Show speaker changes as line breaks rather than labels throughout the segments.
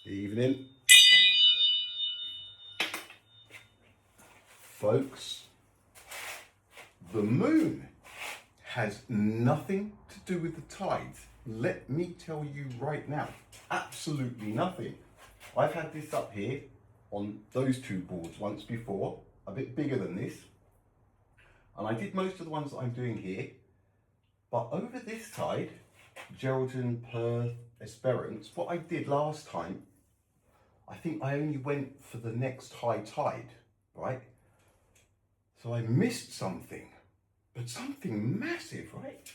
Evening. Folks, the moon has nothing to do with the tides. Let me tell you right now, absolutely nothing. I've had this up here on those two boards once before, a bit bigger than this. And I did most of the ones that I'm doing here. But over this tide, Geraldton, Perth, Esperance, what I did last time, I think I only went for the next high tide, right? So I missed something, but something massive, right?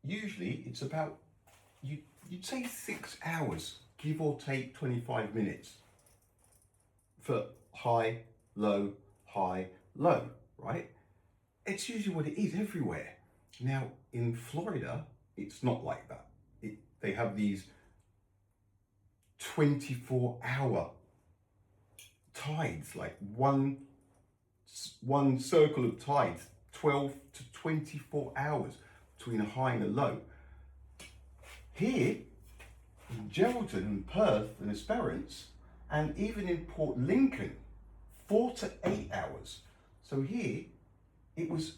Usually it's about, you'd say 6 hours, give or take 25 minutes for high, low, right? It's usually what it is everywhere. Now in Florida, it's not like that. They have these 24-hour tides, like one circle of tides, 12 to 24 hours between a high and a low. Here in Geraldton and Perth and Esperance, and even in Port Lincoln, 4 to 8 hours. So here it was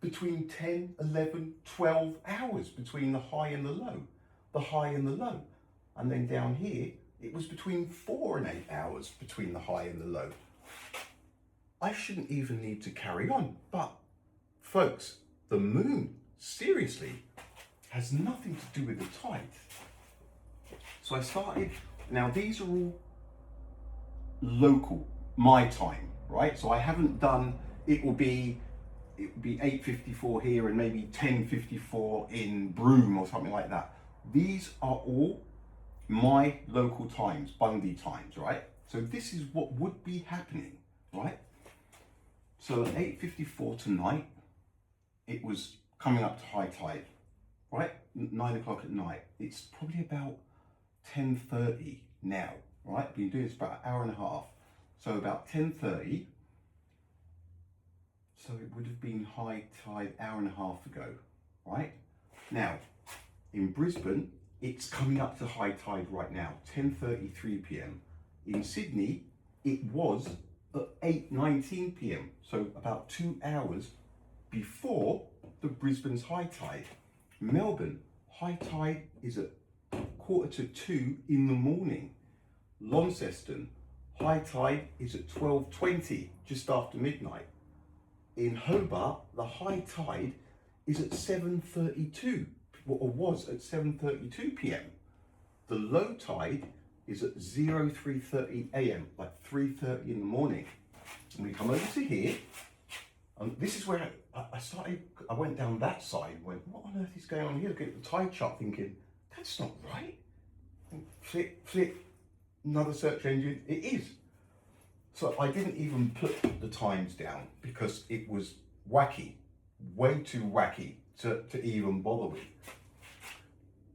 between 10, 11, 12 hours between the high and the low, the high and the low. And then down here, it was between 4 and 8 hours between the high and the low. I shouldn't even need to carry on, but folks, the moon, seriously, has nothing to do with the tides. So I started, now these are all local, my time, right? So I haven't done, it will be 8:54 here and maybe 10:54 in Broome or something like that. These are all my local times, Bundy times, right? So this is what would be happening, right? So at 8:54 tonight, it was coming up to high tide, right? 9 o'clock at night. It's probably about 10:30 now, right? Been doing this about an hour and a half. So about 10:30. So it would have been high tide hour and a half ago, right? Now, in Brisbane, it's coming up to high tide right now, 10:33 p.m. In Sydney, it was at 8:19 p.m. So about 2 hours before the Brisbane's high tide. Melbourne, high tide is at 1:45 in the morning. Launceston, high tide is at 12:20, just after midnight. In Hobart, the high tide is at 7:32, or was at 7:32 p.m. The low tide is at 03:30 a.m., like 3:30 in the morning. And we come over to here, and this is where I went down that side and went, what on earth is going on here? Look at the tide chart thinking, that's not right. And flip, another search engine, it is. So I didn't even put the times down because it was wacky, way too wacky to even bother with.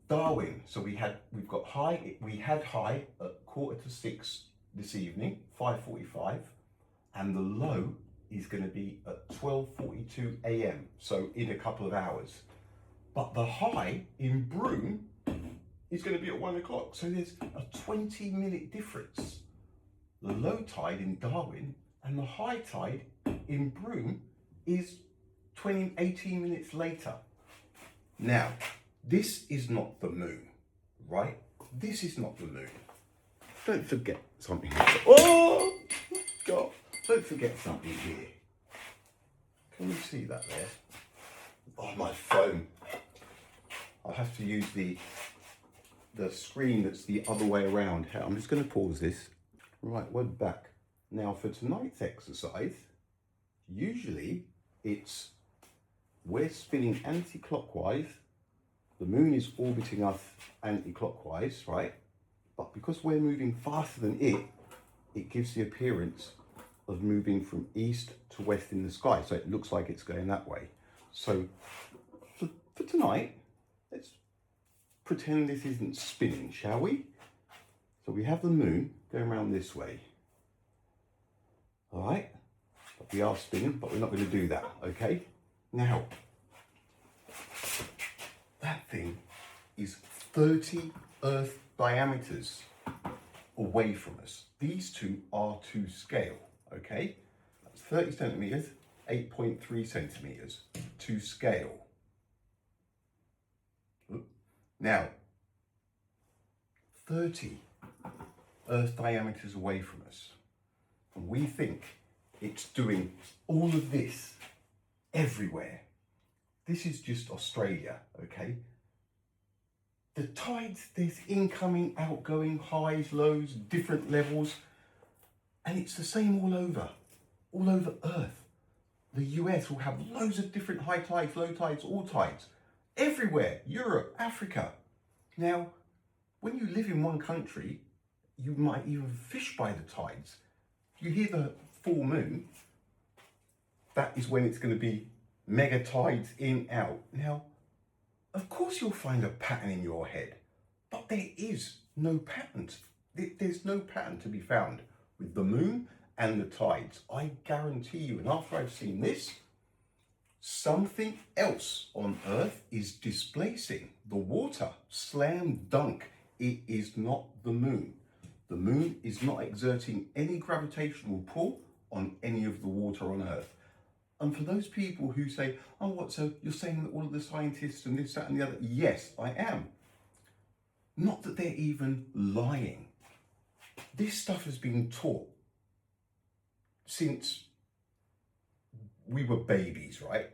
Darwin, so we had high at 5:45 this evening, 5:45, and the low is going to be at 12:42 a.m. So in a couple of hours. But the high in Broome is going to be at 1 o'clock. So there's a 20-minute difference. The low tide in Darwin and the high tide in Broome is 18 minutes later. Now, this is not the moon, right? This is not the moon. Don't forget something. Oh, God. Don't forget something here. Can you see that there? Oh, my phone. I'll have to use the screen that's the other way around. I'm just going to pause this. Right, we're back. Now for tonight's exercise, usually we're spinning anti-clockwise. The moon is orbiting us anti-clockwise, right? But because we're moving faster than it gives the appearance of moving from east to west in the sky. So it looks like it's going that way. So for tonight, let's pretend this isn't spinning, shall we? So we have the moon going around this way. All right? But we are spinning, but we're not going to do that, okay? Now, that thing is 30 Earth diameters away from us. These two are to scale, okay? That's 30 centimeters, 8.3 centimeters to scale. Now, 30 Earth diameters away from us, and we think it's doing all of this everywhere. This is just Australia, okay? The tides, there's incoming, outgoing, highs, lows, different levels, and it's the same all over Earth. The US will have loads of different high tides, low tides, all tides, everywhere, Europe, Africa. Now, when you live in one country, you might even fish by the tides. You hear the full moon, that is when it's going to be mega tides in, out. Now, of course you'll find a pattern in your head, but there is no pattern. There's no pattern to be found with the moon and the tides. I guarantee you, and after I've seen this, something else on Earth is displacing the water. Slam dunk. It is not the moon. The moon is not exerting any gravitational pull on any of the water on Earth. And for those people who say, oh, what, so you're saying that all of the scientists and this, that, and the other? Yes, I am. Not that they're even lying. This stuff has been taught since we were babies, right?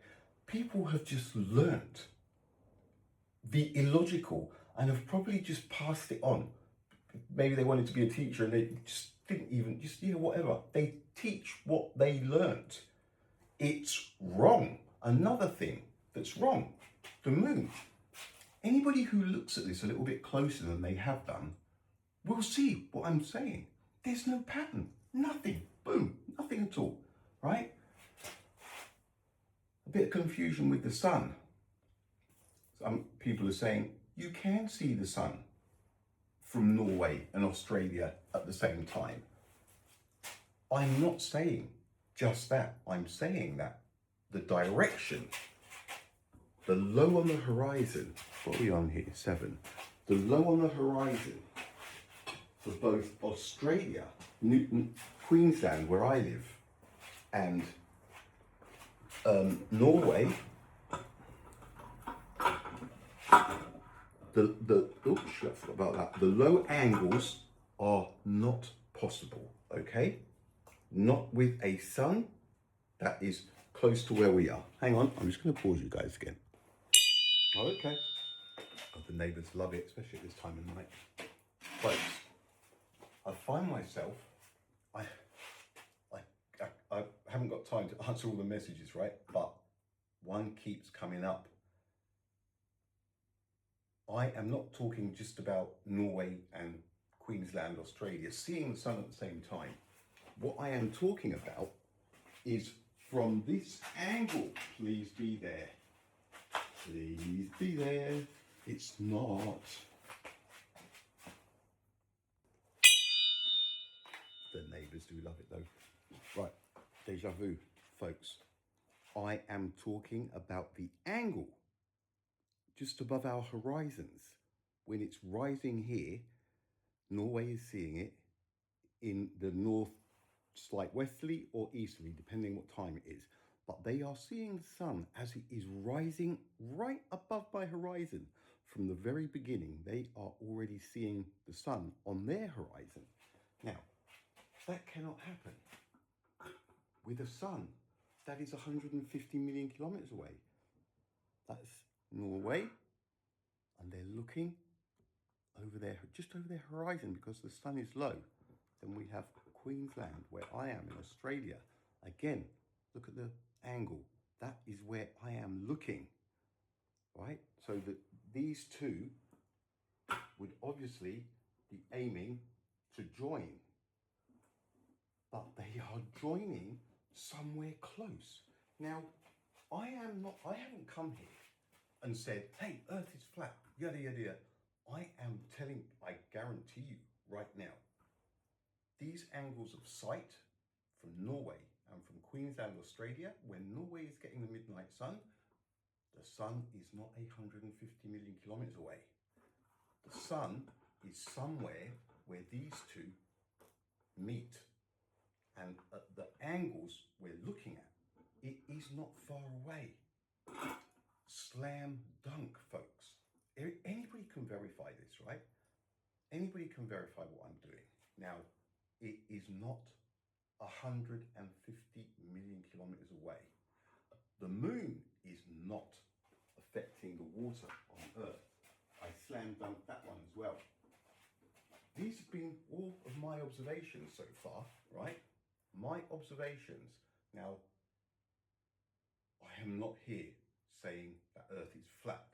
People have just learnt the illogical and have probably just passed it on. Maybe they wanted to be a teacher and they just didn't even, whatever. They teach what they learnt. It's wrong. Another thing that's wrong, the moon. Anybody who looks at this a little bit closer than they have done will see what I'm saying. There's no pattern, nothing, boom, nothing at all, right? A bit of confusion with the sun. Some people are saying you can see the sun from Norway and Australia at the same time. I'm not saying just that. I'm saying that the direction, the low on the horizon, what are we on here, 7? The low on the horizon for both Australia, Queensland, where I live, and Norway, oops, I forgot about that. The low angles are not possible, okay? Not with a sun that is close to where we are. Hang on, I'm just going to pause you guys again. Okay. Oh, the neighbours love it, especially at this time of night. Folks, I find myself, I haven't got time to answer all the messages, right? But one keeps coming up. I am not talking just about Norway and Queensland, Australia, seeing the sun at the same time. What I am talking about is from this angle. Please be there. Please be there. It's not. The neighbours do love it though. Right, deja vu, folks. I am talking about the angle just above our horizons. When it's rising here, Norway is seeing it in the north, slight westerly or easterly, depending what time it is. But they are seeing the sun as it is rising right above my horizon. From the very beginning, they are already seeing the sun on their horizon. Now, that cannot happen with a sun that is 150 million kilometers away. That's Norway, and they're looking over there, just over their horizon, because the sun is low. Then we have Queensland, where I am in Australia. Again, look at the angle. That is where I am looking, right? So that these two would obviously be aiming to join, but they are joining somewhere close. Now, I haven't come here and said, hey, Earth is flat, yada, yada, yada. I guarantee you right now, these angles of sight from Norway and from Queensland, Australia, when Norway is getting the midnight sun, the sun is not 150 million kilometers away. The sun is somewhere where these two meet. And at the angles we're looking at, it is not far away. Slam dunk, folks. Anybody can verify this, right? Anybody can verify what I'm doing. Now, it is not 150 million kilometers away. The moon is not affecting the water on Earth. I slam dunked that one as well. These have been all of my observations so far, right? My observations. Now, I am not here saying that Earth is flat,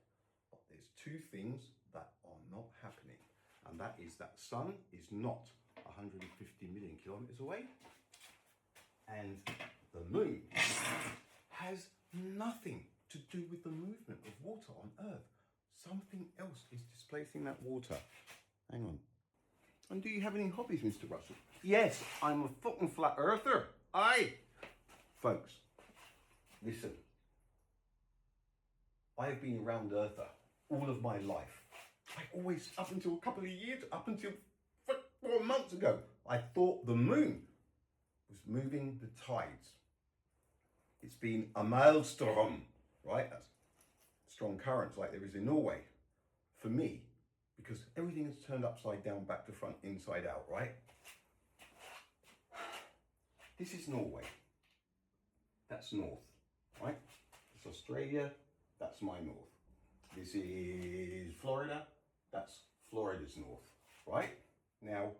but there's two things that are not happening, and that is that the sun is not 150 million kilometers away, and the moon has nothing to do with the movement of water on Earth. Something else is displacing that water. Hang on. And do you have any hobbies, Mr. Russell? Yes, I'm a fucking flat earther. Aye. Folks, listen. I have been a round earther all of my life. I always, up until a couple of years, up until 4 months ago, I thought the moon was moving the tides. It's been a maelstrom, right? That's strong currents like there is in Norway. For me, because everything is turned upside down, back to front, inside out, right? This is Norway. That's north, right? It's Australia. That's my north. This is Florida. That's Florida's north, right? Now,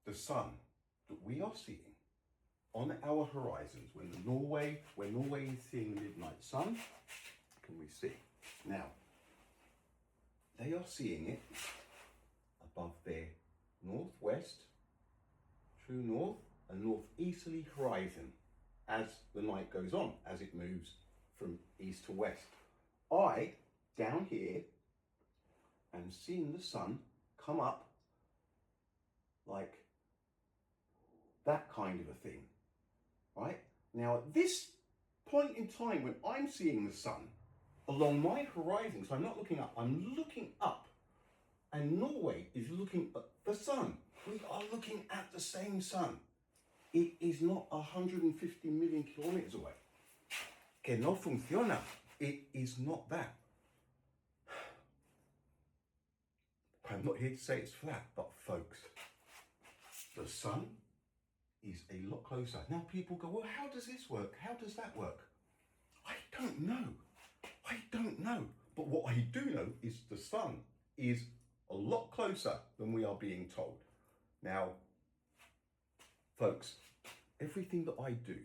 the sun that we are seeing on our horizons, when Norway is seeing the midnight sun, can we see? Now, they are seeing it above their northwest, true north, and northeasterly horizon as the night goes on, as it moves from east to west. I, down here, am seeing the sun come up like that kind of a thing, right? Now, at this point in time when I'm seeing the sun along my horizon, so I'm not looking up, I'm looking up, and Norway is looking at the sun. We are looking at the same sun. It is not 150 million kilometers away. Que no funciona. It is not that. I'm not here to say it's flat, but folks, the sun is a lot closer. Now people go, well, how does this work? How does that work? I don't know. But what I do know is the sun is a lot closer than we are being told. Now, folks, everything that I do,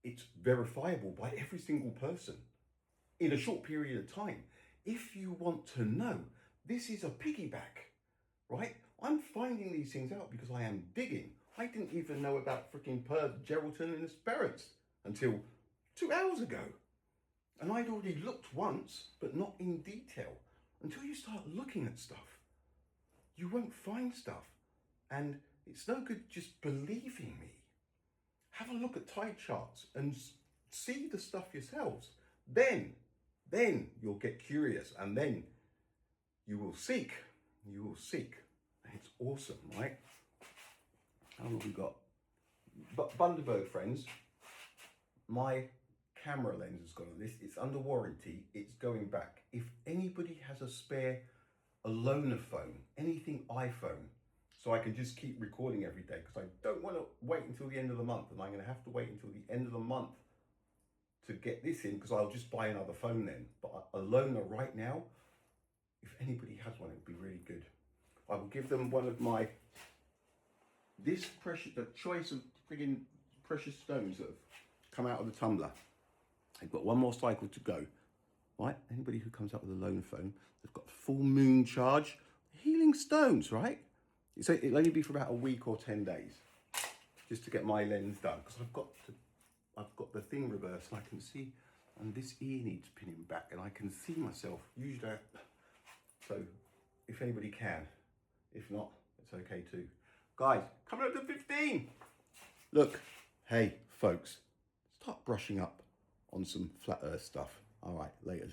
it's verifiable by every single person in a short period of time. If you want to know, this is a piggyback, right? I'm finding these things out because I am digging. I didn't even know about freaking Perth, Geraldton and Esperance until 2 hours ago. And I'd already looked once, but not in detail. Until you start looking at stuff, you won't find stuff. And it's no good just believing me. Have a look at tide charts and see the stuff yourselves. Then you'll get curious, and then you will seek. And it's awesome, right? How long have we got? But Bundaberg friends, my camera lens has gone on this. It's under warranty. It's going back. If anybody has a spare Alona phone, anything iPhone, so I can just keep recording every day, because I don't want to wait until the end of the month, and I'm going to have to wait until the end of the month to get this in, because I'll just buy another phone then. But Alona right now, if anybody has one, it would be really good. I will give them one of my, the choice of friggin' precious stones that have come out of the tumbler. I've got one more cycle to go, right? Anybody who comes up with a Alona phone, they've got full moon charge, healing stones, right? So it'll only be for about a week or 10 days, just to get my lens done, because I've got the thing reversed, and I can see, and this ear needs pinning back, and I can see myself. Usually, so if anybody can, if not, it's okay too. Guys, coming up to 15. Look, hey folks, start brushing up on some flat earth stuff. All right, laters.